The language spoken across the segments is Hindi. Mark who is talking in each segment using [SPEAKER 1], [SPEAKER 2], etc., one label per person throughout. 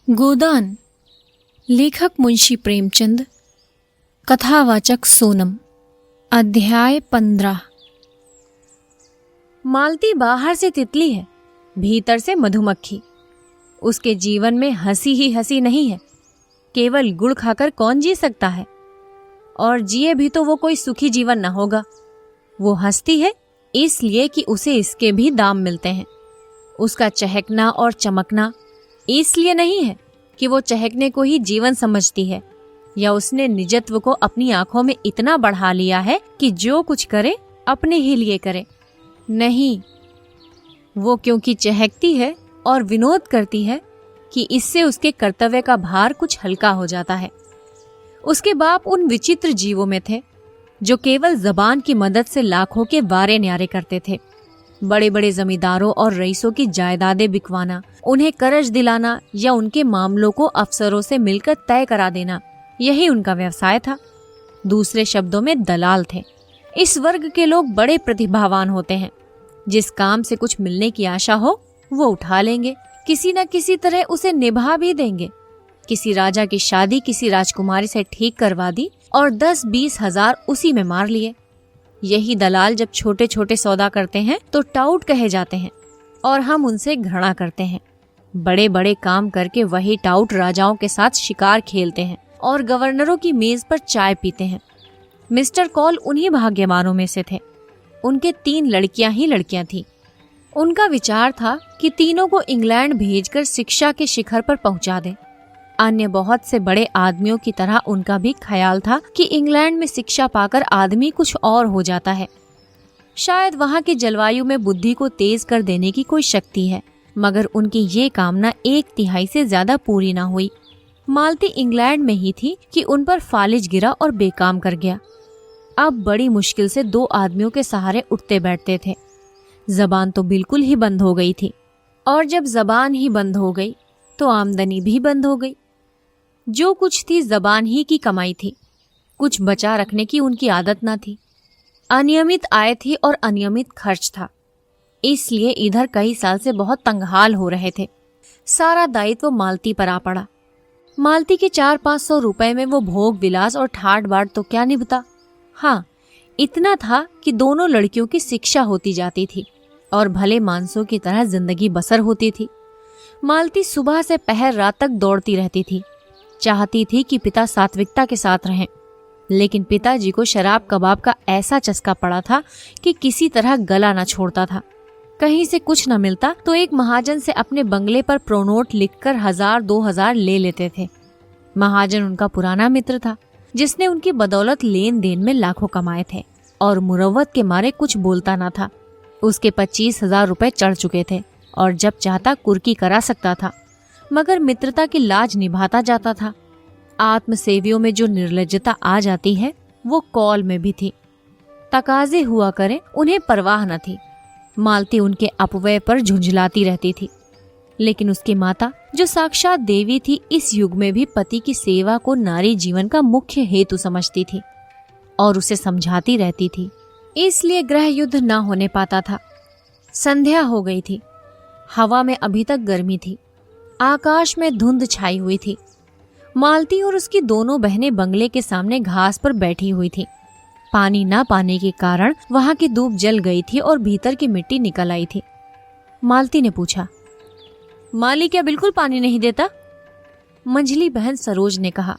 [SPEAKER 1] गोदान। लेखक मुंशी प्रेमचंद। कथावाचक सोनम। अध्याय 15।
[SPEAKER 2] मालती बाहर से तितली है, भीतर से मधुमक्खी। उसके जीवन में हंसी ही हंसी नहीं है। केवल गुड़ खाकर कौन जी सकता है? और जिए भी तो वो कोई सुखी जीवन न होगा। वो हंसती है इसलिए कि उसे इसके भी दाम मिलते हैं। उसका चहकना और चमकना इसलिए नहीं है कि वो चहकने को ही जीवन समझती है, या उसने निजत्व को अपनी आंखों में इतना बढ़ा लिया है कि जो कुछ करे अपने ही लिए करे। नहीं, वो क्योंकि चहकती है और विनोद करती है कि इससे उसके कर्तव्य का भार कुछ हल्का हो जाता है। उसके बाप उन विचित्र जीवों में थे जो केवल जबान की मदद से लाखों के वारे न्यारे करते थे। बड़े बड़े जमींदारों और रईसों की जायदादें बिकवाना, उन्हें कर्ज दिलाना या उनके मामलों को अफसरों से मिलकर तय करा देना, यही उनका व्यवसाय था। दूसरे शब्दों में दलाल थे। इस वर्ग के लोग बड़े प्रतिभावान होते हैं। जिस काम से कुछ मिलने की आशा हो वो उठा लेंगे, किसी न किसी तरह उसे निभा भी देंगे। किसी राजा की शादी किसी राजकुमारी से ठीक करवा दी और 10-20 हजार उसी में मार लिए। यही दलाल जब छोटे छोटे सौदा करते हैं तो टाउट कहे जाते हैं और हम उनसे घृणा करते हैं। बड़े बड़े काम करके वही टाउट राजाओं के साथ शिकार खेलते हैं और गवर्नरों की मेज पर चाय पीते हैं। मिस्टर कॉल उन्हीं भाग्यवानों में से थे। उनके 3 लड़कियां ही लड़कियां थीं। उनका विचार था कि तीनों को इंग्लैंड भेजकर शिक्षा के शिखर पर पहुंचा दें। अन्य बहुत से बड़े आदमियों की तरह उनका भी ख्याल था कि इंग्लैंड में शिक्षा पाकर आदमी कुछ और हो जाता है। शायद वहाँ की जलवायु में बुद्धि को तेज कर देने की कोई शक्ति है, मगर उनकी ये कामना 1/3 से ज्यादा पूरी ना हुई। मालती इंग्लैंड में ही थी कि उन पर फालिज गिरा और बेकाम कर गया। अब बड़ी मुश्किल से 2 आदमियों के सहारे उठते बैठते थे। जबान तो बिल्कुल ही बंद हो गई थी, और जब जबान ही बंद हो गई तो आमदनी भी बंद हो गई। जो कुछ थी जबान ही की कमाई थी, कुछ बचा रखने की उनकी आदत न थी। अनियमित आय थी और अनियमित खर्च था, इसलिए इधर कई साल से बहुत तंगहाल हो रहे थे। सारा दायित्व मालती पर आ पड़ा। मालती के 400-500 रुपए में वो भोग विलास और ठाट बाट तो क्या निभता। हाँ, इतना था कि दोनों लड़कियों की शिक्षा होती जाती थी और भले मानसों की तरह जिंदगी बसर होती थी। मालती सुबह से पहर रात तक दौड़ती रहती थी। चाहती थी कि पिता सात्विकता के साथ रहें, लेकिन पिताजी को शराब कबाब का ऐसा चस्का पड़ा था कि किसी तरह गला न छोड़ता था। कहीं से कुछ न मिलता तो एक महाजन से अपने बंगले पर प्रोनोट लिखकर 1000-2000 ले लेते थे। महाजन उनका पुराना मित्र था, जिसने उनकी बदौलत लेन देन में लाखों कमाए थे और मुरव्वत के मारे कुछ बोलता न था। उसके 25,000 रुपए चढ़ चुके थे और जब चाहता कुर्की करा सकता था, मगर मित्रता की लाज निभाता जाता था। आत्मसेवियों में जो निर्लज्जता आ जाती है वो कॉल में भी थी। तकाजे हुआ करे उन्हें परवाह न थी। मालती उनके अपव्यय पर झुंझलाती रहती थी, लेकिन उसकी माता जो साक्षात देवी थी इस युग में भी पति की सेवा को नारी जीवन का मुख्य हेतु समझती थी और उसे समझाती रहती थी। इसलिए गृह युद्ध न होने पाता था। संध्या हो गई थी। हवा में अभी तक गर्मी थी। आकाश में धुंध छाई हुई थी। मालती और उसकी दोनों बहनें बंगले के सामने घास पर बैठी हुई थी। पानी न पाने के कारण वहां की धूप जल गई थी और भीतर की मिट्टी निकल आई थी। मालती ने पूछा, माली क्या बिल्कुल पानी नहीं देता? मंझली बहन सरोज ने कहा,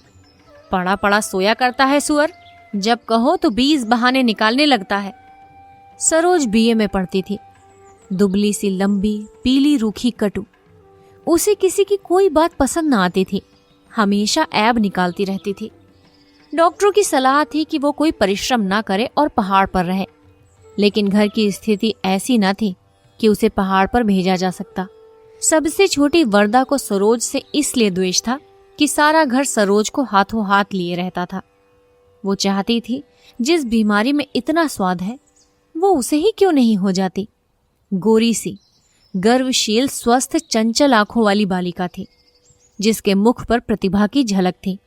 [SPEAKER 2] पड़ा पड़ा सोया करता है सुअर, जब कहो तो 20 बहाने निकालने लगता है। सरोज बीए में पढ़ती थी। दुबली सी, लंबी, पीली, रूखी, कटु। उसे किसी की कोई बात पसंद न आती थी। हमेशा ऐब निकालती रहती थी। डॉक्टरों की सलाह थी कि वो कोई परिश्रम ना करे और पहाड़ पर रहे, लेकिन घर की स्थिति ऐसी न थी कि उसे पहाड़ पर भेजा जा सकता। सबसे छोटी वरदा को सरोज से इसलिए द्वेष था कि सारा घर सरोज को हाथों हाथ लिए रहता था। वो चाहती थी जिस बीमारी में इतना स्वाद है वो उसे ही क्यों नहीं हो जाती। गोरी सी, गर्वशील, स्वस्थ, चंचल आंखों वाली बालिका थी, जिसके मुख पर प्रतिभा की झलक थी।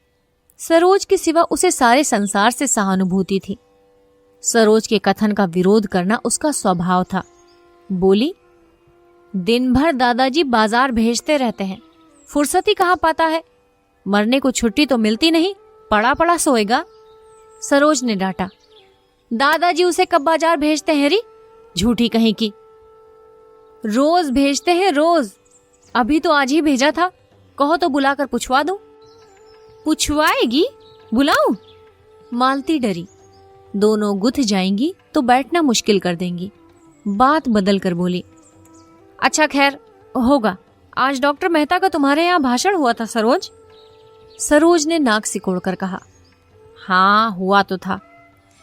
[SPEAKER 2] सरोज के सिवा उसे सारे संसार से सहानुभूति थी। सरोज के कथन का विरोध करना उसका स्वभाव था। बोली, दिन भर दादाजी बाजार भेजते रहते हैं, फुर्सत ही कहाँ पाता है, मरने को छुट्टी तो मिलती नहीं, पड़ा पड़ा सोएगा। सरोज ने डांटा। दादाजी उसे कब बाजार भेजते हैं री, झूठी कहीं की। रोज भेजते हैं रोज, अभी तो आज ही भेजा था, कहो तो बुलाकर पूछवा दूं। पूछवाएगी, बुलाऊं? मालती डरी, दोनों गुथ जाएंगी तो बैठना मुश्किल कर देंगी। बात बदल कर बोली, अच्छा खैर होगा, आज डॉक्टर मेहता का तुम्हारे यहाँ भाषण हुआ था सरोज। सरोज ने नाक सिकोड़कर कहा, हाँ हुआ तो था,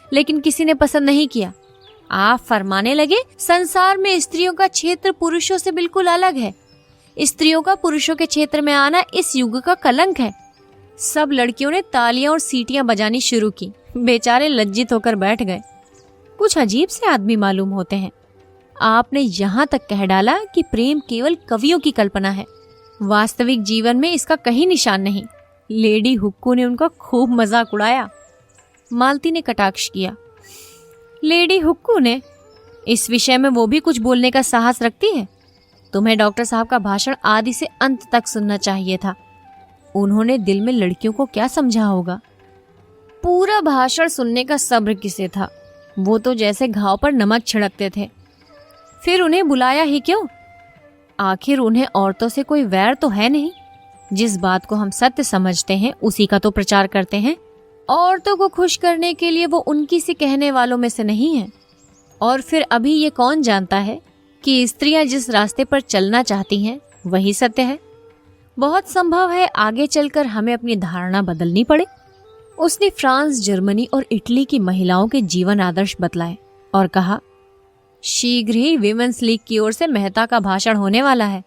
[SPEAKER 2] लेकिन किसी ने पसंद नहीं किया। आप फरमाने लगे संसार में स्त्रियों का क्षेत्र पुरुषों से बिल्कुल अलग है, स्त्रियों का पुरुषों के क्षेत्र में आना इस युग का कलंक है। सब लड़कियों ने तालियां और सीटियां बजानी शुरू की, बेचारे लज्जित होकर बैठ गए। कुछ अजीब से आदमी मालूम होते हैं। आपने यहाँ तक कह डाला कि प्रेम केवल कवियों की कल्पना है, वास्तविक जीवन में इसका कहीं निशान नहीं। लेडी हुक्कू ने उनका खूब मजाक उड़ाया। मालती ने कटाक्ष किया, लेडी हुक्कू ने? इस विषय में वो भी कुछ बोलने का साहस रखती है? तुम्हें डॉक्टर साहब का भाषण आदि से अंत तक सुनना चाहिए था। उन्होंने दिल में लड़कियों को क्या समझा होगा? पूरा भाषण सुनने का सब्र किसे था? वो तो जैसे घाव पर नमक छिड़कते थे। फिर उन्हें बुलाया ही क्यों? आखिर उन्हें औरतों से कोई वैर तो है नहीं। जिस बात को हम सत्य समझते हैं उसी का तो प्रचार करते हैं। औरतों को खुश करने के लिए वो उनकी सी कहने वालों में से नहीं है। और फिर अभी ये कौन जानता है कि स्त्रियां जिस रास्ते पर चलना चाहती हैं वही सत्य है। बहुत संभव है आगे चलकर हमें अपनी धारणा बदलनी पड़े। उसने फ्रांस, जर्मनी और इटली की महिलाओं के जीवन आदर्श बतलाए और कहा, शीघ्र ही विमेंस लीग की ओर से मेहता का भाषण होने वाला है।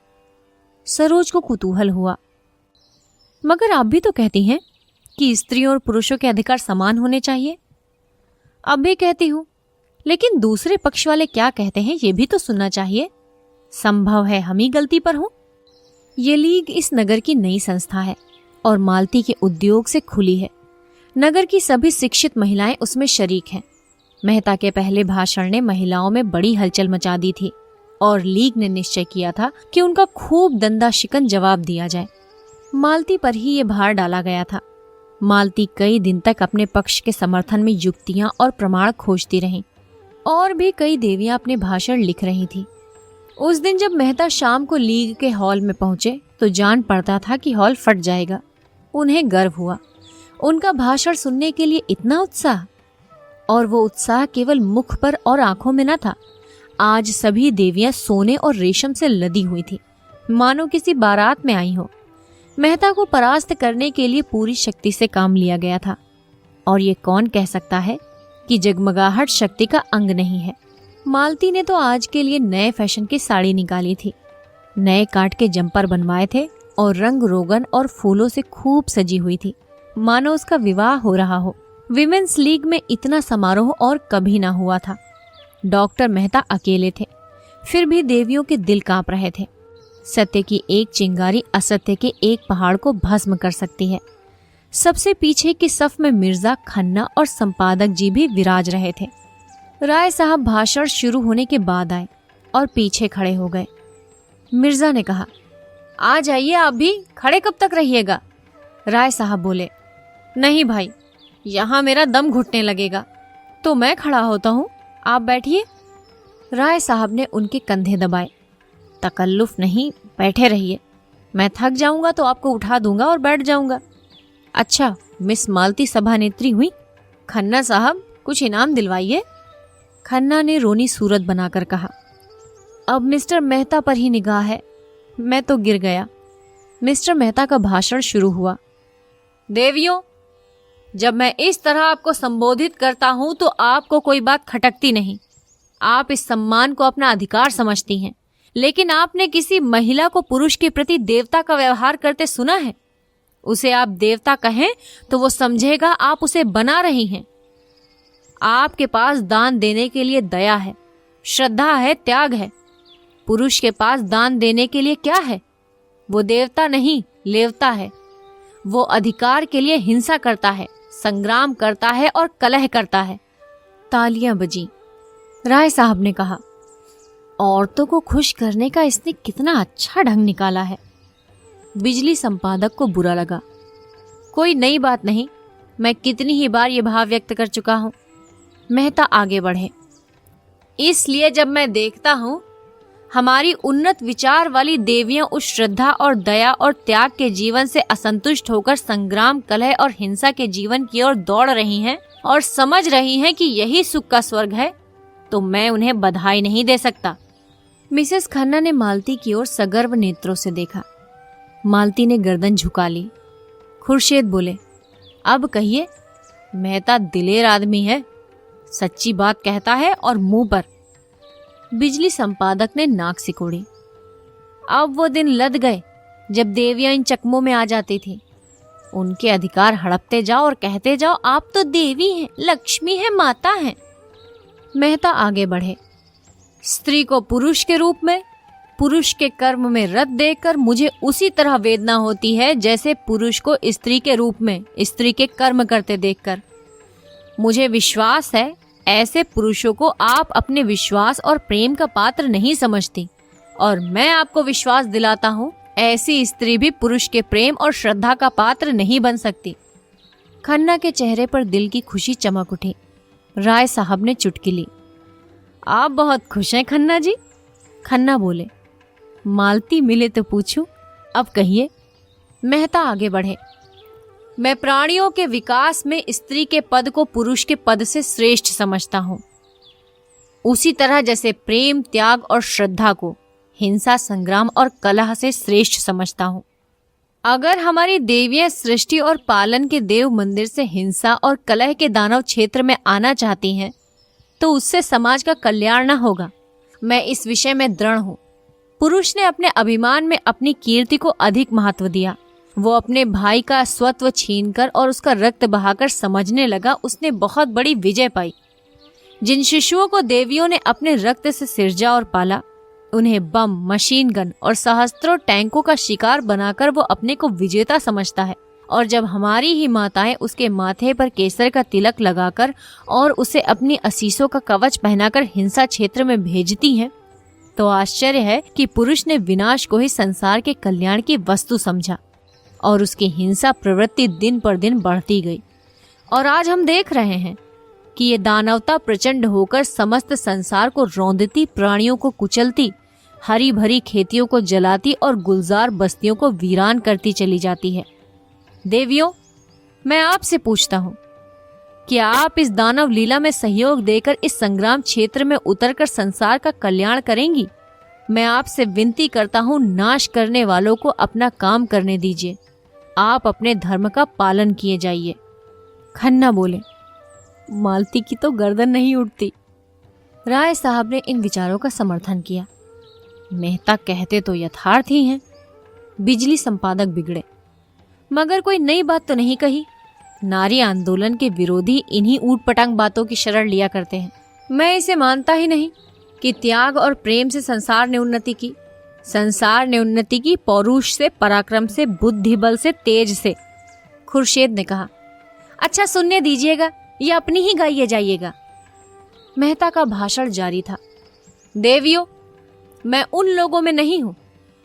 [SPEAKER 2] सरोज को कुतूहल हुआ, मगर आप भी तो कहती हैं कि स्त्रियों और पुरुषों के अधिकार समान होने चाहिए। अब भी कहती हूं, लेकिन दूसरे पक्ष वाले क्या कहते हैं ये भी तो सुनना चाहिए। संभव है हम ही गलती पर हों। ये लीग इस नगर की नई संस्था है और मालती के उद्योग से खुली है। नगर की सभी शिक्षित महिलाएं उसमें शरीक हैं। मेहता के पहले भाषण ने महिलाओं में बड़ी हलचल मचा दी थी और लीग ने निश्चय किया था कि उनका खूब दंदा शिकन जवाब दिया जाए। मालती पर ही ये भार डाला गया था। मालती कई दिन तक अपने पक्ष के समर्थन में युक्तियां और प्रमाण खोजती रहीं और भी कई देवियां अपने भाषण लिख रही थी। उस दिन जब मेहता शाम को लीग के हॉल में पहुंचे तो जान पड़ता था कि हॉल फट जाएगा। उन्हें गर्व हुआ। उनका भाषण सुनने के लिए इतना उत्साह, और वो उत्साह केवल मुख पर और आंखों में न था। आज सभी देवियां सोने और रेशम से लदी हुई थी, मानो किसी बारात में आई हो। मेहता को परास्त करने के लिए पूरी शक्ति से काम लिया गया था, और ये कौन कह सकता है कि जगमगाहट शक्ति का अंग नहीं है। मालती ने तो आज के लिए नए फैशन की साड़ी निकाली थी, नए काट के जंपर बनवाए थे और रंग रोगन और फूलों से खूब सजी हुई थी, मानो उसका विवाह हो रहा हो। विमेंस लीग में इतना समारोह और कभी ना हुआ था। डॉक्टर मेहता अकेले थे, फिर भी देवियों के दिल कांप रहे थे। सत्य की एक चिंगारी असत्य के एक पहाड़ को भस्म कर सकती है। सबसे पीछे की सफ में मिर्जा, खन्ना और संपादक जी भी विराज रहे थे। राय साहब भाषण शुरू होने के बाद आए और पीछे खड़े हो गए। मिर्जा ने कहा, आ जाइए, आप भी खड़े कब तक रहिएगा? राय साहब बोले, नहीं भाई, यहाँ मेरा दम घुटने लगेगा, तो मैं खड़ा होता हूँ, आप बैठिए। राय साहब ने उनके कंधे दबाए। तकल्लुफ नहीं, बैठे रहिए, मैं थक जाऊंगा तो आपको उठा दूंगा और बैठ जाऊंगा। अच्छा, मिस मालती सभानेत्री हुई, खन्ना साहब कुछ इनाम दिलवाइए। खन्ना ने रोनी सूरत बनाकर कहा, अब मिस्टर मेहता पर ही निगाह है, मैं तो गिर गया। मिस्टर मेहता का भाषण शुरू हुआ। देवियों, जब मैं इस तरह आपको संबोधित करता हूं तो आपको कोई बात खटकती नहीं। आप इस सम्मान को अपना अधिकार समझती हैं, लेकिन आपने किसी महिला को पुरुष के प्रति देवता का व्यवहार करते सुना है? उसे आप देवता कहें तो वो समझेगा आप उसे बना रही हैं। आपके पास दान देने के लिए दया है, श्रद्धा है, त्याग है। पुरुष के पास दान देने के लिए क्या है? वो देवता नहीं, लेवता है। वो अधिकार के लिए हिंसा करता है, संग्राम करता है और कलह करता है। तालियां बजी। राय साहब ने कहा, औरतों को खुश करने का इसने कितना अच्छा ढंग निकाला है। बिजली संपादक को बुरा लगा। कोई नई बात नहीं, मैं कितनी ही बार ये भाव व्यक्त कर चुका हूं। मेहता आगे बढ़े। इसलिए जब मैं देखता हूं हमारी उन्नत विचार वाली देवियां उस श्रद्धा और दया और त्याग के जीवन से असंतुष्ट होकर संग्राम, कलह और हिंसा के जीवन की ओर दौड़ रही हैं और समझ रही हैं कि यही सुख का स्वर्ग है, तो मैं उन्हें बधाई नहीं दे सकता। मिसेस खन्ना ने मालती की ओर सगर्व नेत्रों से देखा। मालती ने गर्दन झुका ली। खुर्शीद बोले, अब कहिए। मेहता दिलेर आदमी है, सच्ची बात कहता है और मुंह पर। बिजली संपादक ने नाक सिकोड़ी। अब वो दिन लद गए जब देवियां इन चकमों में आ जाती थी। उनके अधिकार हड़पते जाओ और कहते जाओ, आप तो देवी हैं, लक्ष्मी है, माता हैं। मेहता आगे बढ़े। स्त्री को पुरुष के रूप में, पुरुष के कर्म में रत देकर मुझे उसी तरह वेदना होती है जैसे पुरुष को स्त्री के रूप में स्त्री के कर्म करते देखकर। मुझे विश्वास है ऐसे पुरुषों को आप अपने विश्वास और प्रेम का पात्र नहीं समझती, और मैं आपको विश्वास दिलाता हूँ ऐसी स्त्री भी पुरुष के प्रेम और श्रद्धा का पात्र नहीं बन सकती। खन्ना के चेहरे पर दिल की खुशी चमक उठी। राय साहब ने चुटकी ली। आप बहुत खुश हैं खन्ना जी? खन्ना बोले, मालती मिले तो पूछूं, अब कहिए। मेहता आगे बढ़े। मैं प्राणियों के विकास में स्त्री के पद को पुरुष के पद से श्रेष्ठ समझता हूं, उसी तरह जैसे प्रेम, त्याग और श्रद्धा को हिंसा, संग्राम और कलह से श्रेष्ठ समझता हूं। अगर हमारी देवियां सृष्टि और पालन के देव मंदिर से हिंसा और कलह के दानव क्षेत्र में आना चाहती हैं, तो उससे समाज का कल्याण न होगा। मैं इस विषय में दृढ़ हूं। पुरुष ने अपने अभिमान में अपनी कीर्ति को अधिक महत्व दिया। वो अपने भाई का स्वत्व छीनकर और उसका रक्त बहाकर समझने लगा उसने बहुत बड़ी विजय पाई। जिन शिशुओं को देवियों ने अपने रक्त से सिरजा और पाला, उन्हें बम, मशीन गन और सहस्त्रों टैंकों का शिकार बनाकर वो अपने को विजेता समझता है। और जब हमारी ही माताएं उसके माथे पर केसर का तिलक लगाकर और उसे अपनी असीसों का कवच पहनाकर हिंसा क्षेत्र में भेजती हैं, तो आश्चर्य है कि पुरुष ने विनाश को ही संसार के कल्याण की वस्तु समझा और उसकी हिंसा प्रवृत्ति दिन पर दिन बढ़ती गई। और आज हम देख रहे हैं कि ये दानवता प्रचंड होकर समस्त संसार को रौंदती, प्राणियों को कुचलती, हरी भरी खेतियों को जलाती और गुलजार बस्तियों को वीरान करती चली जाती है। देवियों, मैं आपसे पूछता हूँ, क्या आप इस दानव लीला में सहयोग देकर इस संग्राम क्षेत्र में उतरकर संसार का कल्याण करेंगी? मैं आपसे विनती करता हूँ, नाश करने वालों को अपना काम करने दीजिए। आप अपने धर्म का पालन किए जाइए। खन्ना बोले, मालती की तो गर्दन नहीं उठती। राय साहब ने इन विचारों का समर्थन किया। मेहता कहते तो यथार्थ ही हैं। बिजली संपादक बिगड़े, मगर कोई नई बात तो नहीं कही। नारी आंदोलन के विरोधी इन्हीं ऊटपटांग बातों की शरण लिया करते हैं। मैं इसे मानता ही नहीं कि त्याग और प्रेम से संसार ने उन्नति की। संसार ने उन्नति की पौरुष से, पराक्रम से, बुद्धि बल से, तेज से। खुर्शीद ने कहा, अच्छा सुनने दीजिएगा या अपनी ही गाइए जाइएगा। मेहता का भाषण जारी था। देवियों, मैं उन लोगों में नहीं हूं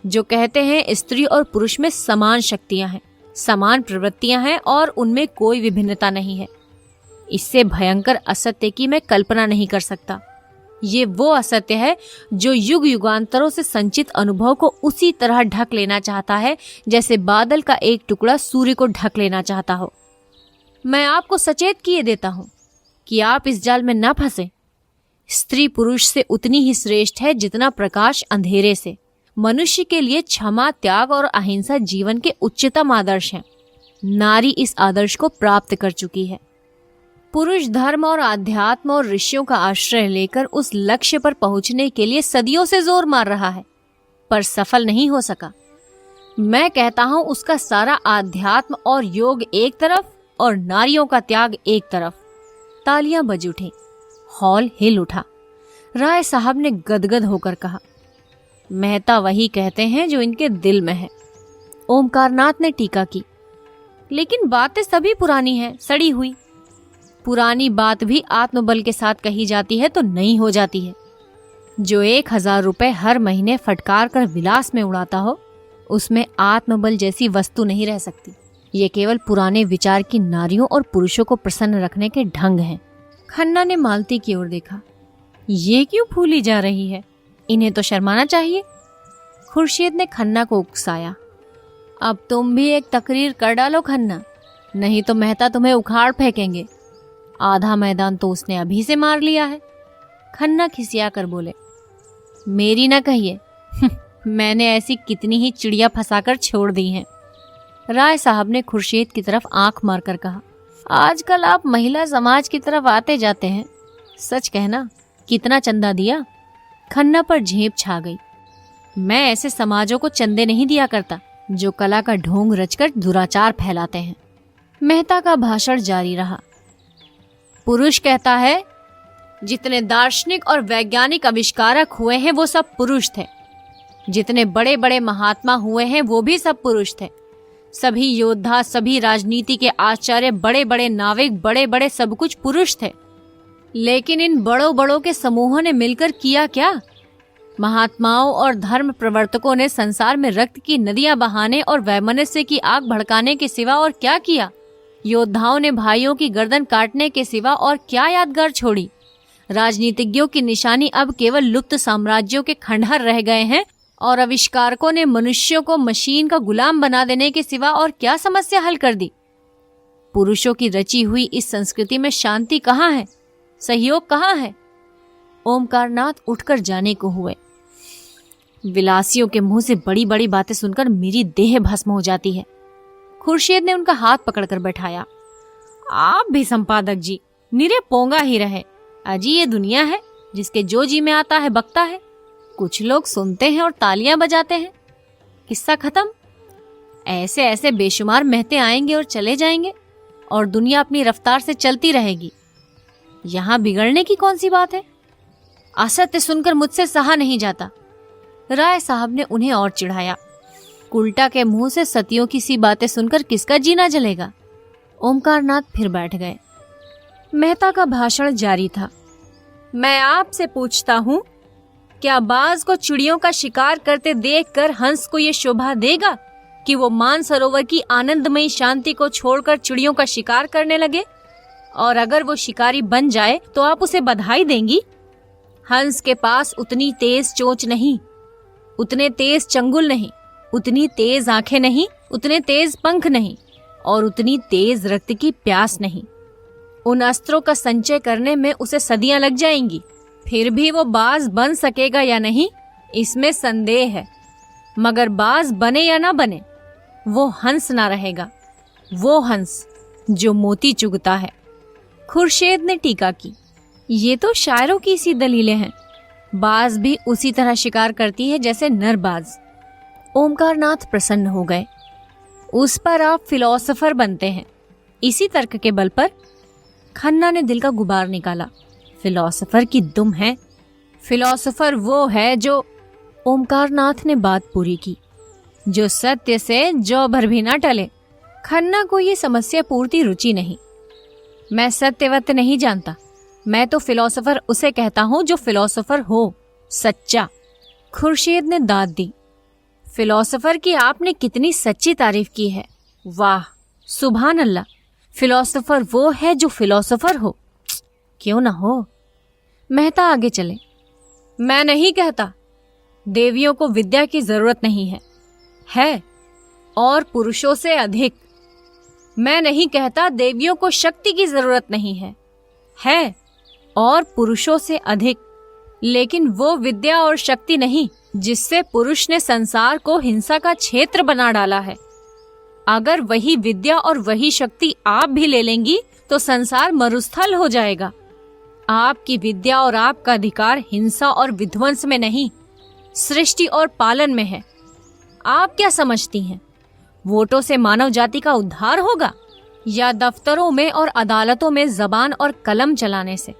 [SPEAKER 2] जो कहते हैं स्त्री और पुरुष में समान शक्तियां हैं, समान प्रवृत्तियां हैं और उनमें कोई विभिन्नता नहीं है। इससे भयंकर असत्य की मैं कल्पना नहीं कर सकता। ये वो असत्य है जो युग युगांतरों से संचित अनुभव को उसी तरह ढक लेना चाहता है जैसे बादल का एक टुकड़ा सूर्य को ढक लेना चाहता हो। मैं आपको सचेत किए देता हूं कि आप इस जाल में न फंसे। स्त्री पुरुष से उतनी ही श्रेष्ठ है जितना प्रकाश अंधेरे से। मनुष्य के लिए क्षमा, त्याग और अहिंसा जीवन के उच्चतम आदर्श हैं। नारी इस आदर्श को प्राप्त कर चुकी है। पुरुष धर्म और आध्यात्म और ऋषियों का आश्रय लेकर उस लक्ष्य पर पहुंचने के लिए सदियों से जोर मार रहा है, पर सफल नहीं हो सका। मैं कहता हूं उसका सारा आध्यात्म और योग एक तरफ और नारियों का त्याग एक तरफ। तालियां बज उठी, हॉल हिल उठा। राय साहब ने गदगद होकर कहा, मेहता वही कहते हैं जो इनके दिल में है। ओमकारनाथ ने टीका की, लेकिन बातें सभी पुरानी हैं, सड़ी हुई। पुरानी बात भी आत्मबल के साथ कही जाती है तो नई हो जाती है। जो 1000 रुपए हर महीने फटकार कर विलास में उड़ाता हो, उसमें आत्मबल जैसी वस्तु नहीं रह सकती। ये केवल पुराने विचार की नारियों और पुरुषों को प्रसन्न रखने के ढंग हैं। खन्ना ने मालती की ओर देखा। ये क्यों फूली जा रही है? इन्हें तो शर्माना चाहिए। खुर्शीद ने खन्ना को उकसाया। अब तुम भी एक तकरीर कर डालो खन्ना, नहीं तो मेहता तुम्हें उखाड़ फेंकेंगे। आधा मैदान तो उसने अभी से मार लिया है। खन्ना खिसिया कर बोले, मेरी ना कहिए, मैंने ऐसी कितनी ही चिड़िया फंसाकर छोड़ दी हैं। राय साहब ने खुर्शीद की तरफ आंख मारकर कहा, आजकल आप महिला समाज की तरफ आते जाते हैं। सच कहना, कितना चंदा दिया? खन्ना पर झेप छा गई। मैं ऐसे समाजों को चंदे नहीं दिया करता जो कला का ढोंग रचकर दुराचार फैलाते हैं। मेहता का भाषण जारी रहा। पुरुष कहता है, जितने दार्शनिक और वैज्ञानिक आविष्कारक हुए हैं वो सब पुरुष थे। जितने बड़े बड़े महात्मा हुए हैं वो भी सब पुरुष थे। सभी योद्धा, सभी राजनीति के आचार्य, बड़े बड़े नाविक, बड़े बड़े सब कुछ पुरुष थे। लेकिन इन बड़ों बड़ों के समूहों ने मिलकर किया क्या? महात्माओं और धर्म प्रवर्तकों ने संसार में रक्त की नदियां बहाने और वैमनस्य की आग भड़काने के सिवा और क्या किया? योद्धाओं ने भाइयों की गर्दन काटने के सिवा और क्या यादगार छोड़ी? राजनीतिज्ञों की निशानी अब केवल लुप्त साम्राज्यों के खंडहर रह गए हैं और आविष्कारकों ने मनुष्यों को मशीन का गुलाम बना देने के सिवा और क्या समस्या हल कर दी? पुरुषों की रची हुई इस संस्कृति में शांति कहाँ है? सहयोग कहाँ है? ओमकारनाथ उठकर जाने को हुए। विलासियों के मुंह से बड़ी बड़ी बातें सुनकर मेरी देह भस्म हो जाती है। खुर्शीद ने उनका हाथ पकड़कर बैठाया। आप भी संपादक जी निरे पोंगा ही रहे। अजी ये दुनिया है जिसके जो जी में आता है बकता है। कुछ लोग सुनते हैं और तालियां बजाते हैं, किस्सा खत्म। ऐसे ऐसे बेशुमार महते आएंगे और चले जाएंगे और दुनिया अपनी रफ्तार से चलती रहेगी। यहां बिगड़ने की कौन सी बात है? असत्य सुनकर मुझसे सहा नहीं जाता। राय साहब ने उन्हें और चिढ़ाया। उल्टा के मुंह से सतियों की सी बातें सुनकर किसका जीना जलेगा? ओमकारनाथ फिर बैठ गए। मेहता का भाषण जारी था। मैं आपसे पूछता हूँ, क्या बाज को चिड़ियों का शिकार करते देखकर हंस को ये शोभा देगा कि वो मानसरोवर की आनंदमयी शांति को छोड़कर चिड़ियों का शिकार करने लगे? और अगर वो शिकारी बन जाए तो आप उसे बधाई देंगी? हंस के पास उतनी तेज चोंच नहीं, उतने तेज चंगुल नहीं, उतनी तेज आंखें नहीं, उतने तेज पंख नहीं और उतनी तेज रक्त की प्यास नहीं। उन अस्त्रों का संचय करने में उसे सदियां लग जाएंगी। फिर भी वो बाज बन सकेगा या नहीं, इसमें संदेह है। मगर बाज बने या ना बने, वो हंस ना रहेगा, वो हंस जो मोती चुगता है। खुर्शीद ने टीका की, ये तो शायरों की सी दलीलें हैं। बाज भी उसी तरह शिकार करती है जैसे नर बाज। ओमकारनाथ प्रसन्न हो गए। उस पर आप फिलोसोफर बनते हैं, इसी तर्क के बल पर। खन्ना ने दिल का गुबार निकाला। फिलोसोफर की दुम है। फिलोसोफर वो है जो, ओमकारनाथ ने बात पूरी की, जो सत्य से जौ भर भी ना टले। खन्ना को ये समस्या पूर्ति रुचि नहीं। मैं सत्यवत नहीं जानता, मैं तो फिलोसोफर उसे कहता हूँ जो फिलोसोफर हो, सच्चा। खुर्शीद ने दाद दी। फिलोसोफर की आपने कितनी सच्ची तारीफ की है। वाह, सुभान अल्लाह। फिलोसोफर वो है जो फिलोसोफर हो। क्यों ना हो। मेहता आगे चले। मैं नहीं कहता देवियों को विद्या की जरूरत नहीं है और पुरुषों से अधिक। मैं नहीं कहता देवियों को शक्ति की जरूरत नहीं है और पुरुषों से अधिक। लेकिन वो विद्या और शक्ति नहीं जिससे पुरुष ने संसार को हिंसा का क्षेत्र बना डाला है। अगर वही विद्या और वही शक्ति आप भी ले लेंगी तो संसार मरुस्थल हो जाएगा। आपकी विद्या और आपका अधिकार हिंसा और विध्वंस में नहीं, सृष्टि और पालन में है। आप क्या समझती हैं, वोटों से मानव जाति का उद्धार होगा या दफ्तरों में और अदालतों में जबान और कलम चलाने से?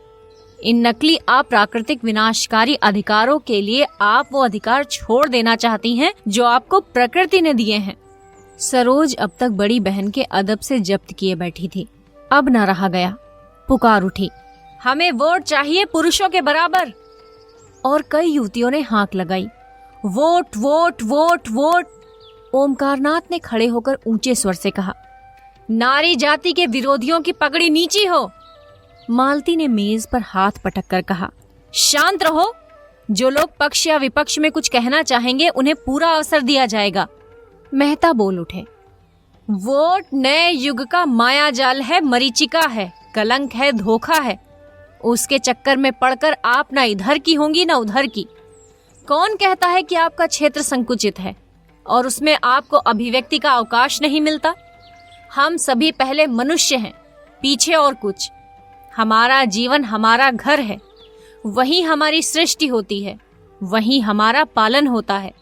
[SPEAKER 2] इन नकली अप्राकृतिक विनाशकारी अधिकारों के लिए आप वो अधिकार छोड़ देना चाहती हैं जो आपको प्रकृति ने दिए हैं। सरोज अब तक बड़ी बहन के अदब से जब्त किए बैठी थी। अब न रहा गया, पुकार उठी, हमें वोट चाहिए पुरुषों के बराबर। और कई युवतियों ने हाक लगाई, vote vote vote vote. Omkarnath ने खड़े होकर ऊंचे स्वर से कहा, नारी जाति के विरोधियों की पगड़ी नीची हो। मालती ने मेज पर हाथ पटक कर कहा, शांत रहो। जो लोग पक्ष या विपक्ष में कुछ कहना चाहेंगे उन्हें पूरा अवसर दिया जाएगा। मेहता बोल उठे, वोट नए युग का मायाजाल है, मरीचिका है, कलंक है, धोखा है। उसके चक्कर में पड़कर आप ना इधर की होंगी ना उधर की। कौन कहता है कि आपका क्षेत्र संकुचित है और उसमें आपको अभिव्यक्ति का अवकाश नहीं मिलता? हम सभी पहले मनुष्य हैं, पीछे और कुछ। हमारा जीवन हमारा घर है, वहीं हमारी सृष्टि होती है, वहीं हमारा पालन होता है,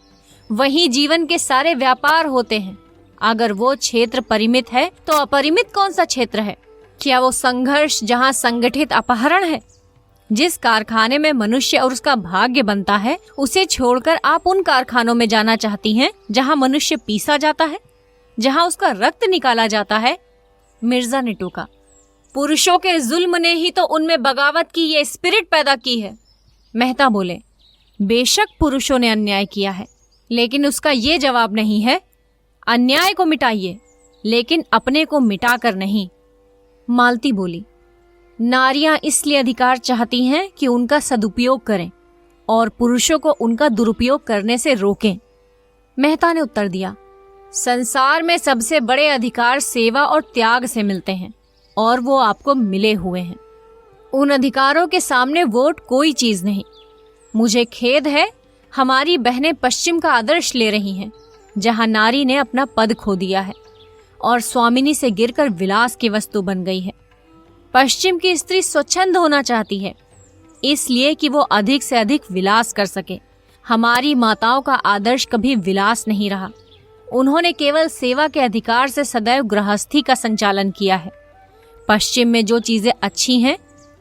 [SPEAKER 2] वहीं जीवन के सारे व्यापार होते हैं। अगर वो क्षेत्र परिमित है तो अपरिमित कौन सा क्षेत्र है? क्या वो संघर्ष जहाँ संगठित अपहरण है? जिस कारखाने में मनुष्य और उसका भाग्य बनता है, उसे छोड़कर आप उन कारखानों में जाना चाहती हैं जहाँ मनुष्य पीसा जाता है, जहाँ उसका रक्त निकाला जाता है? मिर्जा ने टोका, पुरुषों के जुल्म ने ही तो उनमें बगावत की ये स्पिरिट पैदा की है। मेहता बोले, बेशक पुरुषों ने अन्याय किया है, लेकिन उसका ये जवाब नहीं है। अन्याय को मिटाइए, लेकिन अपने को मिटाकर नहीं। मालती बोली, नारियां इसलिए अधिकार चाहती हैं कि उनका सदुपयोग करें और पुरुषों को उनका दुरुपयोग करने से रोकें। मेहता ने उत्तर दिया, संसार में सबसे बड़े अधिकार सेवा और त्याग से मिलते हैं और वो आपको मिले हुए हैं। उन अधिकारों के सामने वोट कोई चीज नहीं। मुझे खेद है, हमारी बहनें पश्चिम का आदर्श ले रही हैं, जहां नारी ने अपना पद खो दिया है और स्वामिनी से गिरकर विलास की वस्तु बन गई है। पश्चिम की स्त्री स्वच्छंद होना चाहती है, इसलिए कि वो अधिक से अधिक विलास कर सके। हमारी माताओं का आदर्श कभी विलास नहीं रहा। उन्होंने केवल सेवा के अधिकार से सदैव गृहस्थी का संचालन किया है। पश्चिम में जो चीजें अच्छी हैं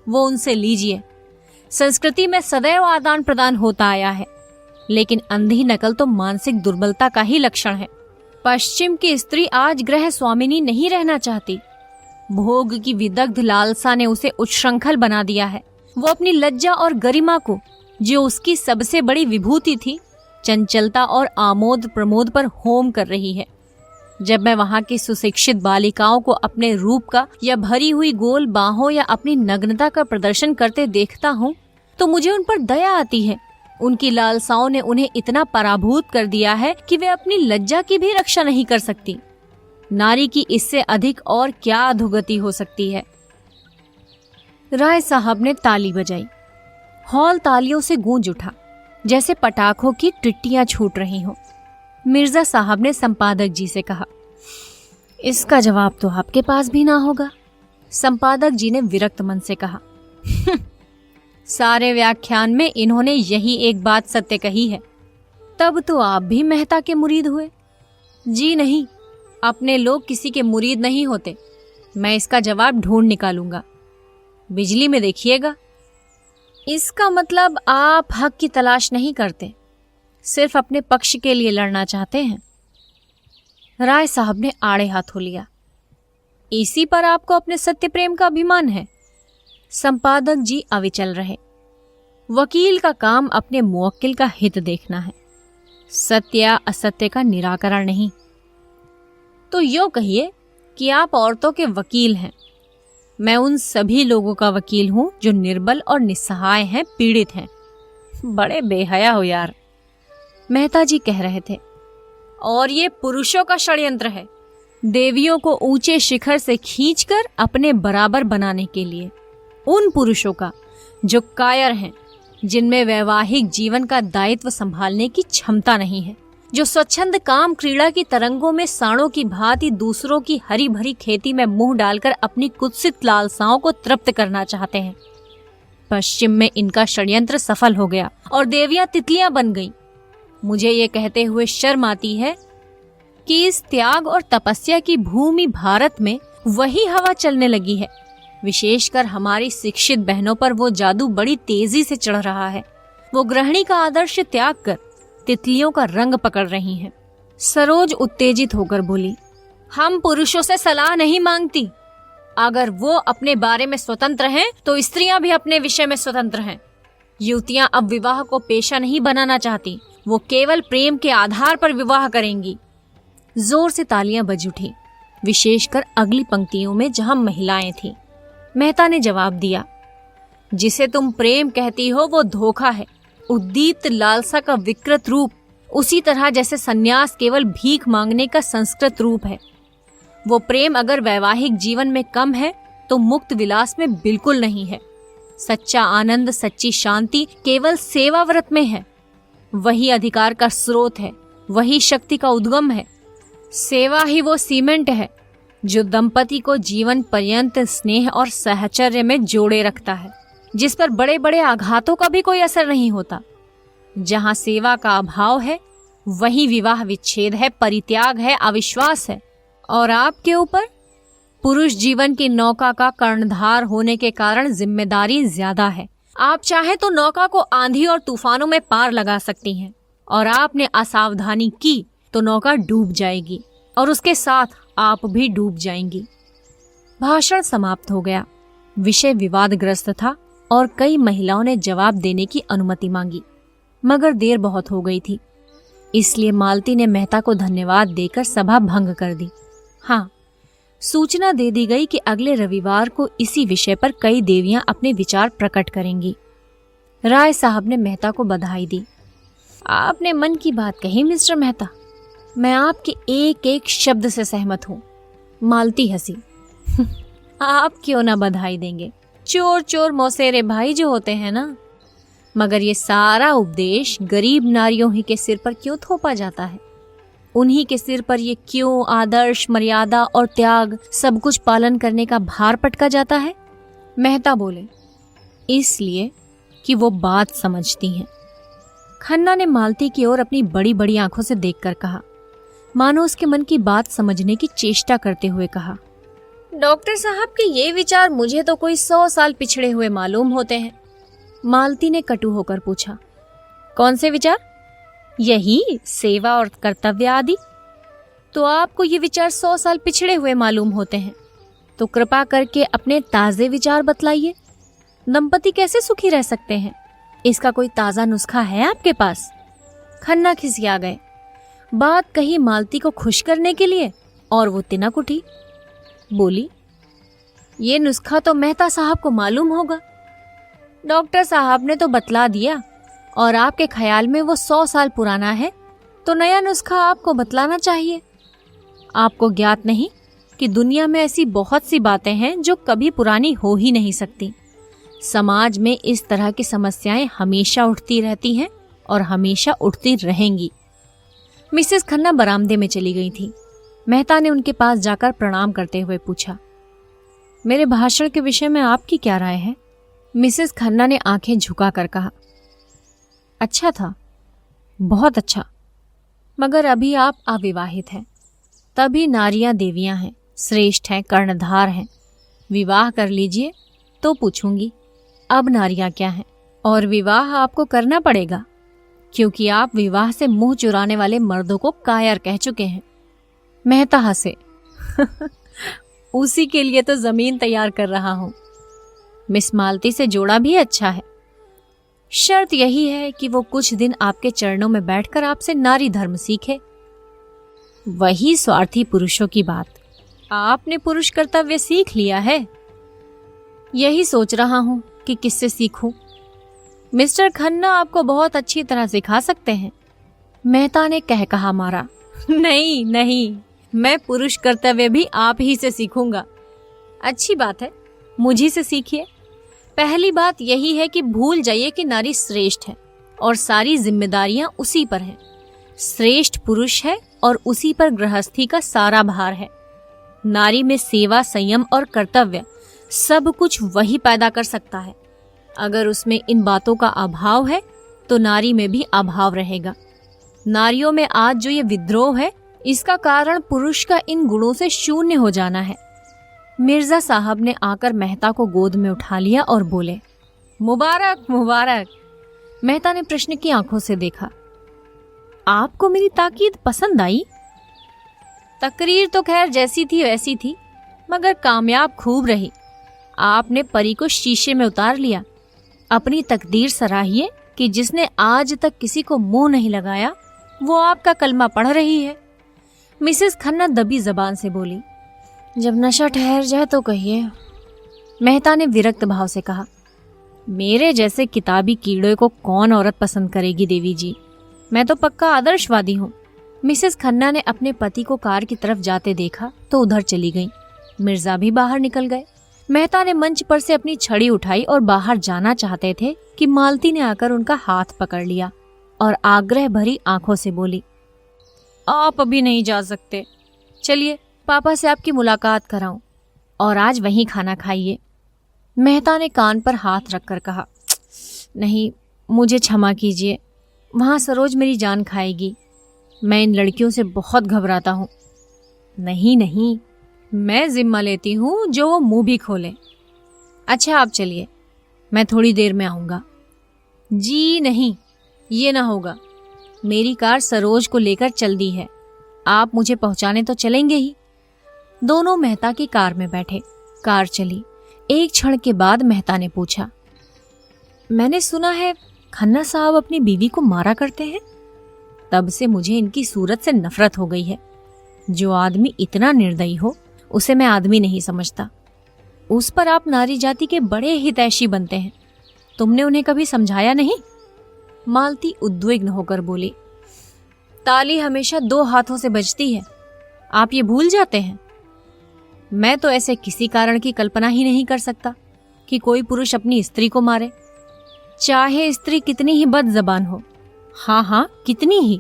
[SPEAKER 2] वो उनसे लीजिए। संस्कृति में सदैव आदान प्रदान होता आया है, लेकिन अंधी नकल तो मानसिक दुर्बलता का ही लक्षण है। पश्चिम की स्त्री आज गृह स्वामिनी नहीं रहना चाहती। भोग की विदग्ध लालसा ने उसे उच्छृंखल बना दिया है। वो अपनी लज्जा और गरिमा को, जो उसकी सबसे बड़ी विभूति थी, चंचलता और आमोद प्रमोद पर होम कर रही है। जब मैं वहां की सुशिक्षित बालिकाओं को अपने रूप का या भरी हुई गोल बाहों या अपनी नग्नता का प्रदर्शन करते देखता हूँ तो मुझे उन पर दया आती है। उनकी लालसाओं ने उन्हें इतना पराभूत कर दिया है कि वे अपनी लज्जा की भी रक्षा नहीं कर सकती। नारी की इससे अधिक और क्या अधोगति हो सकती है? राय साहब ने ताली बजाई। हॉल तालियों से गूंज उठा, जैसे पटाखों की टिट्टियां छूट रही हों। मिर्जा साहब ने संपादक जी से कहा, इसका जवाब तो आपके पास भी ना होगा। संपादक जी ने विरक्त मन से कहा, सारे व्याख्यान में इन्होंने यही एक बात सत्य कही है। तब तो आप भी मेहता के मुरीद हुए? जी नहीं, अपने लोग किसी के मुरीद नहीं होते। मैं इसका जवाब ढूंढ निकालूंगा। बिजली में देखिएगा। इसका मतलब आप हक की तलाश नहीं करते, सिर्फ अपने पक्ष के लिए लड़ना चाहते हैं। राय साहब ने आड़े हाथों लिया। इसी पर आपको अपने सत्य प्रेम का अभिमान है? संपादक जी अविचल रहे। वकील का काम अपने मुवक्किल का हित देखना है, सत्य या असत्य का निराकरण नहीं। तो यो कहिए कि आप औरतों के वकील हैं। मैं उन सभी लोगों का वकील हूं जो निर्बल और निस्सहाय हैं, पीड़ित हैं। बड़े बेहया हो यार, मेहता जी कह रहे थे। और ये पुरुषों का षड्यंत्र है, देवियों को ऊंचे शिखर से खींचकर अपने बराबर बनाने के लिए। उन पुरुषों का जो कायर हैं, जिनमें वैवाहिक जीवन का दायित्व संभालने की क्षमता नहीं है, जो स्वच्छंद काम क्रीड़ा की तरंगों में सांडों की भांति दूसरों की हरी भरी खेती में मुंह डालकर अपनी कुत्सित लालसाओं को तृप्त करना चाहते हैं। पश्चिम में इनका षड्यंत्र सफल हो गया और देवियां तितलियां बन गईं। मुझे ये कहते हुए शर्म आती है कि इस त्याग और तपस्या की भूमि भारत में वही हवा चलने लगी है। विशेषकर हमारी शिक्षित बहनों पर वो जादू बड़ी तेजी से चढ़ रहा है। वो गृहिणी का आदर्श त्याग कर तितलियों का रंग पकड़ रही हैं। सरोज उत्तेजित होकर बोली, हम पुरुषों से सलाह नहीं मांगती। अगर वो अपने बारे में स्वतंत्र हैं तो स्त्रियां भी अपने विषय में स्वतंत्र हैं। युवतियां अब विवाह को पेशा नहीं बनाना चाहती, वो केवल प्रेम के आधार पर विवाह करेंगी। जोर से तालियां बज उठी, विशेषकर अगली पंक्तियों में जहां महिलाएं थीं। मेहता ने जवाब दिया, जिसे तुम प्रेम कहती हो वो धोखा है, उद्दीप्त लालसा का विकृत रूप, उसी तरह जैसे सन्यास केवल भीख मांगने का संस्कृत रूप है। वो प्रेम अगर वैवाहिक जीवन में कम है तो मुक्त विलास में बिल्कुल नहीं है। सच्चा आनंद, सच्ची शांति केवल सेवा व्रत में है। वही अधिकार का स्रोत है, वही शक्ति का उद्गम है। सेवा ही वो सीमेंट है जो दंपति को जीवन पर्यंत स्नेह और सहचर्य में जोड़े रखता है, जिस पर बड़े बड़े आघातों का भी कोई असर नहीं होता। जहां सेवा का अभाव है वही विवाह विच्छेद है, परित्याग है, अविश्वास है। और आपके ऊपर पुरुष जीवन की नौका का कर्णधार होने के कारण जिम्मेदारी ज्यादा है। आप चाहे तो नौका को आंधी और तूफानों में पार लगा सकती हैं, और आपने असावधानी की तो नौका डूब जाएगी और उसके साथ आप भी डूब जाएंगी। भाषण समाप्त हो गया। विषय विवादग्रस्त था और कई महिलाओं ने जवाब देने की अनुमति मांगी, मगर देर बहुत हो गई थी, इसलिए मालती ने मेहता को धन्यवाद देकर सभा भंग कर दी। हाँ, सूचना दे दी गई कि अगले रविवार को इसी विषय पर कई देवियां अपने विचार प्रकट करेंगी। राय साहब ने मेहता को बधाई दी। आपने मन की बात कही मिस्टर मेहता, मैं आपके एक एक शब्द से सहमत हूँ। मालती हंसी। आप क्यों ना बधाई देंगे, चोर चोर मौसेरे भाई जो होते हैं ना। मगर ये सारा उपदेश गरीब नारियों ही के सिर पर क्यों थोपा जाता है? उन्हीं के सिर पर ये क्यों आदर्श, मर्यादा और त्याग सब कुछ पालन करने का भार पटका जाता है? मेहता बोले, इसलिए कि वो बात समझती हैं। खन्ना ने मालती की ओर अपनी बड़ी बड़ी आंखों से देखकर कहा, मानो उसके मन की बात समझने की चेष्टा करते हुए कहा, डॉक्टर साहब के ये विचार मुझे तो कोई 100 साल पिछड़े हुए मालूम होते हैं। मालती ने कटु होकर पूछा, कौन से विचार? यही सेवा और कर्तव्य आदि। तो आपको ये विचार 100 साल पिछड़े हुए मालूम होते हैं, तो कृपा करके अपने ताजे विचार बतलाइए। दंपति कैसे सुखी रह सकते हैं? इसका कोई ताजा नुस्खा है आपके पास? खन्ना खिसिया गए। बात कही मालती को खुश करने के लिए और वो तिनक उठी। बोली, ये नुस्खा तो मेहता साहब को मालूम होगा। डॉक्टर साहब ने तो बतला दिया, और आपके ख्याल में वो 100 साल पुराना है, तो नया नुस्खा आपको बतलाना चाहिए। आपको ज्ञात नहीं कि दुनिया में ऐसी बहुत सी बातें हैं जो कभी पुरानी हो ही नहीं सकती। समाज में इस तरह की समस्याएं हमेशा उठती रहती हैं और हमेशा उठती रहेंगी। मिसेस खन्ना बरामदे में चली गई थी। मेहता ने उनके पास जाकर प्रणाम करते हुए पूछा, मेरे भाषण के विषय में आपकी क्या राय है? मिसेस खन्ना ने आंखें झुकाकर कहा, अच्छा था, बहुत अच्छा, मगर अभी आप अविवाहित हैं। तभी नारियां देवियां हैं, श्रेष्ठ हैं, कर्णधार हैं। विवाह कर लीजिए तो पूछूंगी अब नारियां क्या हैं। और विवाह आपको करना पड़ेगा, क्योंकि आप विवाह से मुंह चुराने वाले मर्दों को कायर कह चुके हैं। मेहता हंसे। उसी के लिए तो जमीन तैयार कर रहा हूं। मिस मालती से जोड़ा भी अच्छा है। शर्त यही है कि वो कुछ दिन आपके चरणों में बैठकर आपसे नारी धर्म सीखे। वही स्वार्थी पुरुषों की बात। आपने पुरुष कर्तव्य सीख लिया है। यही सोच रहा हूं कि किससे सीखूं। मिस्टर खन्ना आपको बहुत अच्छी तरह सिखा सकते हैं। मेहता ने कह कहा मारा, नहीं नहीं, मैं पुरुष कर्तव्य भी आप ही से सीखूंगा। अच्छी बात है, मुझी से सीखिए। पहली बात यही है कि भूल जाइए कि नारी श्रेष्ठ है और सारी जिम्मेदारियां उसी पर हैं। श्रेष्ठ पुरुष है और उसी पर गृहस्थी का सारा भार है। नारी में सेवा, संयम और कर्तव्य सब कुछ वही पैदा कर सकता है। अगर उसमें इन बातों का अभाव है तो नारी में भी अभाव रहेगा। नारियों में आज जो ये विद्रोह है, इसका कारण पुरुष का इन गुणों से शून्य हो जाना है। मिर्जा साहब ने आकर मेहता को गोद में उठा लिया और बोले, मुबारक मुबारक। मेहता ने प्रश्न की आंखों से देखा, आपको मेरी ताकीद पसंद आई? तकरीर तो खैर जैसी थी वैसी थी, मगर कामयाब खूब रही। आपने परी को शीशे में उतार लिया। अपनी तकदीर सराहिए कि जिसने आज तक किसी को मुंह नहीं लगाया वो आपका कलमा पढ़ रही है। मिसेस खन्ना दबी जबान से बोली, जब नशा ठहर जाए तो कहिए। मेहता ने विरक्त भाव से कहा, मेरे जैसे किताबी कीड़े को कौन औरत पसंद करेगी देवी जी, मैं तो पक्का आदर्शवादी हूँ। मिसेस खन्ना ने अपने पति को कार की तरफ जाते देखा तो उधर चली गईं। मिर्जा भी बाहर निकल गए। मेहता ने मंच पर से अपनी छड़ी उठाई और बाहर जाना चाहते थे कि मालती ने आकर उनका हाथ पकड़ लिया और आग्रह भरी आंखों से बोली, आप अभी नहीं जा सकते, चलिए पापा से आपकी मुलाकात कराऊं और आज वहीं खाना खाइए। मेहता ने कान पर हाथ रखकर कहा, नहीं, मुझे क्षमा कीजिए, वहां सरोज मेरी जान खाएगी, मैं इन लड़कियों से बहुत घबराता हूँ। नहीं नहीं, मैं जिम्मा लेती हूँ जो वो मुंह भी खोले। अच्छा आप चलिए, मैं थोड़ी देर में आऊँगा। जी नहीं, ये ना होगा, मेरी कार सरोज को लेकर चल दी है, आप मुझे पहुँचाने तो चलेंगे ही। दोनों मेहता की कार में बैठे। कार चली। एक क्षण के बाद मेहता ने पूछा, मैंने सुना है खन्ना साहब अपनी बीवी को मारा करते हैं। तब से मुझे इनकी सूरत से नफरत हो गई है। जो आदमी इतना निर्दयी हो उसे मैं आदमी नहीं समझता। उस पर आप नारी जाति के बड़े हितैषी बनते हैं। तुमने उन्हें कभी समझाया नहीं? मालती उद्विग्न होकर बोली, ताली हमेशा दो हाथों से बजती है, आप ये भूल जाते हैं। मैं तो ऐसे किसी कारण की कल्पना ही नहीं कर सकता कि कोई पुरुष अपनी स्त्री को मारे, चाहे स्त्री कितनी ही बदजबान हो। हाँ, कितनी ही।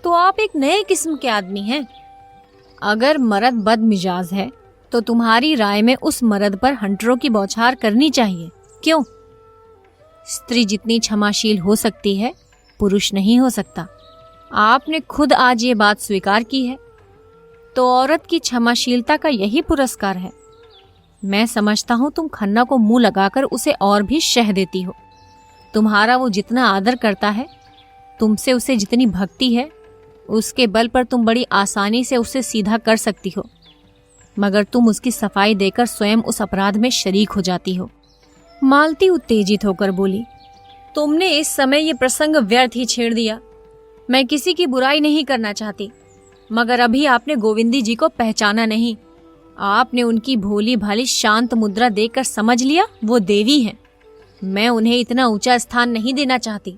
[SPEAKER 2] तो आप एक नए किस्म के आदमी हैं। अगर मर्द बदमिजाज है तो तुम्हारी राय में उस मर्द पर हंटरों की बौछार करनी चाहिए। क्यों? स्त्री जितनी क्षमाशील हो सकती है, पुरुष नहीं हो सकता। आपने खुद आज ये बात स्वीकार की है, तो औरत की क्षमाशीलता का यही पुरस्कार है। मैं समझता हूं तुम खन्ना को मुंह लगाकर उसे और भी शह देती हो। तुम्हारा वो जितना आदर करता है, तुमसे उसे जितनी भक्ति है, उसके बल पर तुम बड़ी आसानी से उसे सीधा कर सकती हो, मगर तुम उसकी सफाई देकर स्वयं उस अपराध में शरीक हो जाती हो। मालती उत्तेजित होकर बोली, तुमने इस समय ये प्रसंग व्यर्थ ही छेड़ दिया। मैं किसी की बुराई नहीं करना चाहती, मगर अभी आपने गोविंदी जी को पहचाना नहीं। आपने उनकी भोली भाली शांत मुद्रा देखकर समझ लिया वो देवी हैं। मैं उन्हें इतना ऊंचा स्थान नहीं देना चाहती।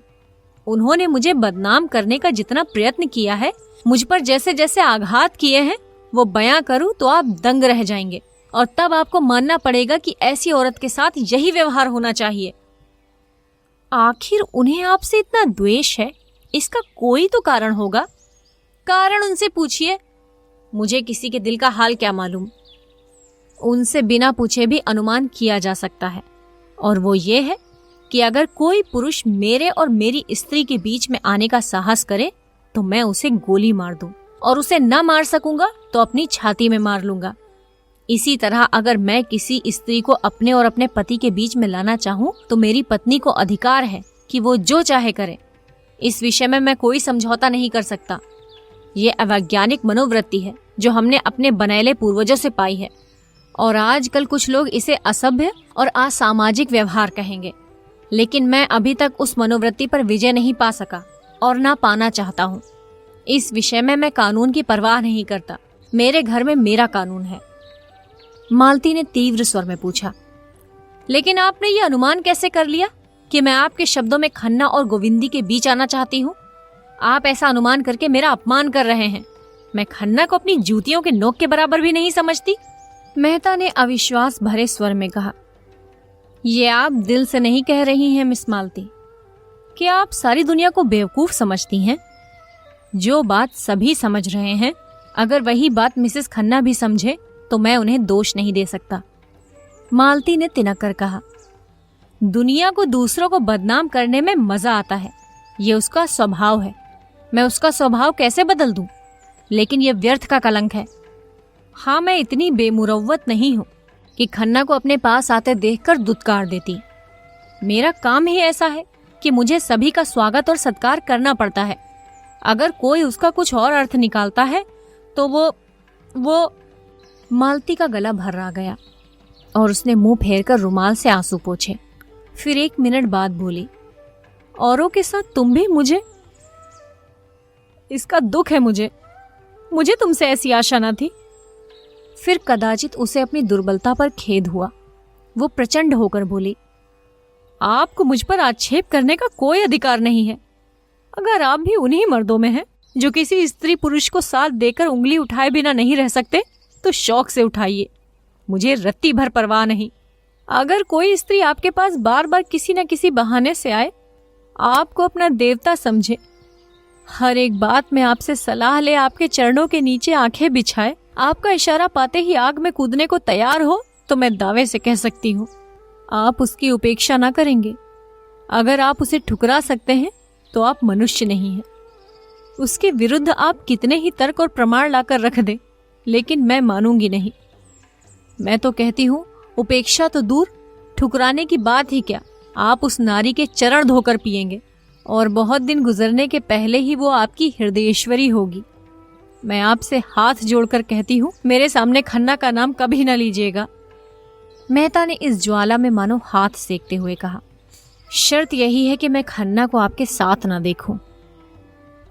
[SPEAKER 2] उन्होंने मुझे बदनाम करने का जितना प्रयत्न किया है, मुझ पर जैसे जैसे आघात किए हैं, वो बयां करूं तो आप दंग रह जाएंगे, और तब आपको मानना पड़ेगा कि ऐसी औरत के साथ यही व्यवहार होना चाहिए। आखिर उन्हें आपसे इतना द्वेष है, इसका कोई तो कारण होगा। कारण उनसे पूछिए। मुझे किसी के दिल का हाल क्या मालूम। उनसे बिना पूछे भी अनुमान किया जा सकता है, और वो ये है कि अगर कोई पुरुष मेरे और मेरी स्त्री के बीच में आने का साहस करे तो मैं उसे गोली मार दूं, और उसे न मार सकूंगा तो अपनी छाती में मार लूंगा। इसी तरह अगर मैं किसी स्त्री को अपने और अपने पति के बीच में लाना चाहूं तो मेरी पत्नी को अधिकार है कि वो जो चाहे करे। इस विषय में मैं कोई समझौता नहीं कर सकता। ये अवैज्ञानिक मनोवृत्ति है जो हमने अपने बनैले पूर्वजों से पाई है, और आजकल कुछ लोग इसे असभ्य और असामाजिक व्यवहार कहेंगे, लेकिन मैं अभी तक उस मनोवृत्ति पर विजय नहीं पा सका और ना पाना चाहता हूँ। इस विषय में मैं कानून की परवाह नहीं करता। मेरे घर में मेरा कानून है। मालती ने तीव्र स्वर में पूछा, लेकिन आपने ये अनुमान कैसे कर लिया कि मैं आपके शब्दों में खन्ना और गोविंदी के बीच आना चाहती हूँ? आप ऐसा अनुमान करके मेरा अपमान कर रहे हैं। मैं खन्ना को अपनी जूतियों के नोक के बराबर भी नहीं समझती। मेहता ने अविश्वास भरे स्वर में कहा, ये आप दिल से नहीं कह रही हैं मिस मालती? क्या आप सारी दुनिया को बेवकूफ समझती हैं? जो बात सभी समझ रहे हैं, अगर वही बात मिसेस खन्ना भी समझे तो मैं उन्हें दोष नहीं दे सकता। मालती ने तिनक कर कहा, दुनिया को दूसरों को बदनाम करने में मजा आता है, ये उसका स्वभाव है। मैं उसका स्वभाव कैसे बदल दूं? लेकिन ये व्यर्थ का कलंक है। हाँ, मैं इतनी बेमुरव्वत नहीं हूं कि खन्ना को अपने पास आते देखकर दुत्कार देती। मेरा काम ही ऐसा है कि मुझे सभी का स्वागत और सत्कार करना पड़ता है। अगर कोई उसका कुछ और अर्थ निकालता है तो वो मालती का गला भर आ गया और उसने मुंह फेरकर रुमाल से आंसू पोंछे। फिर 1 मिनट बाद बोली, औरों के साथ तुम भी मुझे? इसका दुख है मुझे।
[SPEAKER 1] मुझे तुमसे ऐसी आशा न थी।
[SPEAKER 2] फिर कदाचित उसे अपनी दुर्बलता पर खेद हुआ। वो प्रचंड होकर बोली,
[SPEAKER 1] आपको मुझ पर आक्षेप करने का कोई अधिकार नहीं है। अगर आप भी उन्हीं मर्दों में हैं जो किसी स्त्री पुरुष को साथ देकर उंगली उठाए बिना नहीं रह सकते, तो शौक से उठाइए, मुझे रत्ती भर परवाह नहीं। अगर कोई स्त्री आपके पास बार बार किसी न किसी बहाने से आए, आपको अपना देवता समझे, हर एक बात में आपसे सलाह ले, आपके चरणों के नीचे आंखें बिछाए, आपका इशारा पाते ही आग में कूदने को तैयार हो, तो मैं दावे से कह सकती हूँ आप उसकी उपेक्षा ना करेंगे। अगर आप उसे ठुकरा सकते हैं तो आप मनुष्य नहीं हैं। उसके विरुद्ध आप कितने ही तर्क और प्रमाण लाकर रख दें, लेकिन मैं मानूंगी नहीं। मैं तो कहती हूँ उपेक्षा तो दूर, ठुकराने की बात ही क्या, आप उस नारी के चरण धोकर पिएंगे और बहुत दिन गुजरने के पहले ही वो आपकी हृदयेश्वरी होगी। मैं आपसे हाथ जोड़कर कहती हूँ, मेरे सामने खन्ना का नाम कभी न लीजिएगा।
[SPEAKER 2] मेहता ने इस ज्वाला में मानो हाथ सेकते हुए कहा, शर्त यही है कि मैं खन्ना को आपके साथ ना देखूं।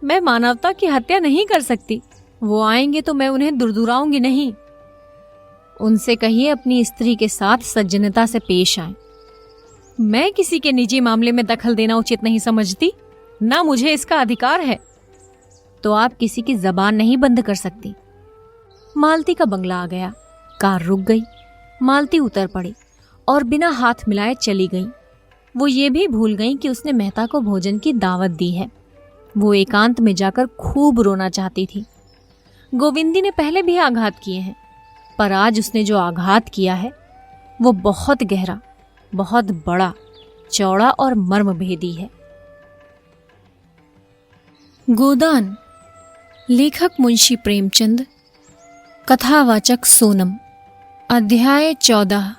[SPEAKER 1] मैं मानवता की हत्या नहीं कर सकती। वो आएंगे तो मैं उन्हें दुरदुराऊंगी नहीं।
[SPEAKER 2] उनसे कहिए अपनी स्त्री के साथ सज्जनता से पेश आएं।
[SPEAKER 1] मैं किसी के निजी मामले में दखल देना उचित नहीं समझती, ना मुझे इसका अधिकार है।
[SPEAKER 2] तो आप किसी की जबान नहीं बंद कर सकती। मालती का बंगला आ गया। कार रुक गई। मालती उतर पड़ी और बिना हाथ मिलाए चली गई। वो ये भी भूल गई कि उसने मेहता को भोजन की दावत दी है। वो एकांत में जाकर खूब रोना चाहती थी। गोविंदी ने पहले भी आघात किए हैं, पर आज उसने जो आघात किया है वो बहुत गहरा, बहुत बड़ा, चौड़ा और मर्मभेदी है।
[SPEAKER 1] गोदान। लेखक मुंशी प्रेमचंद। कथावाचक सोनम। अध्याय 14।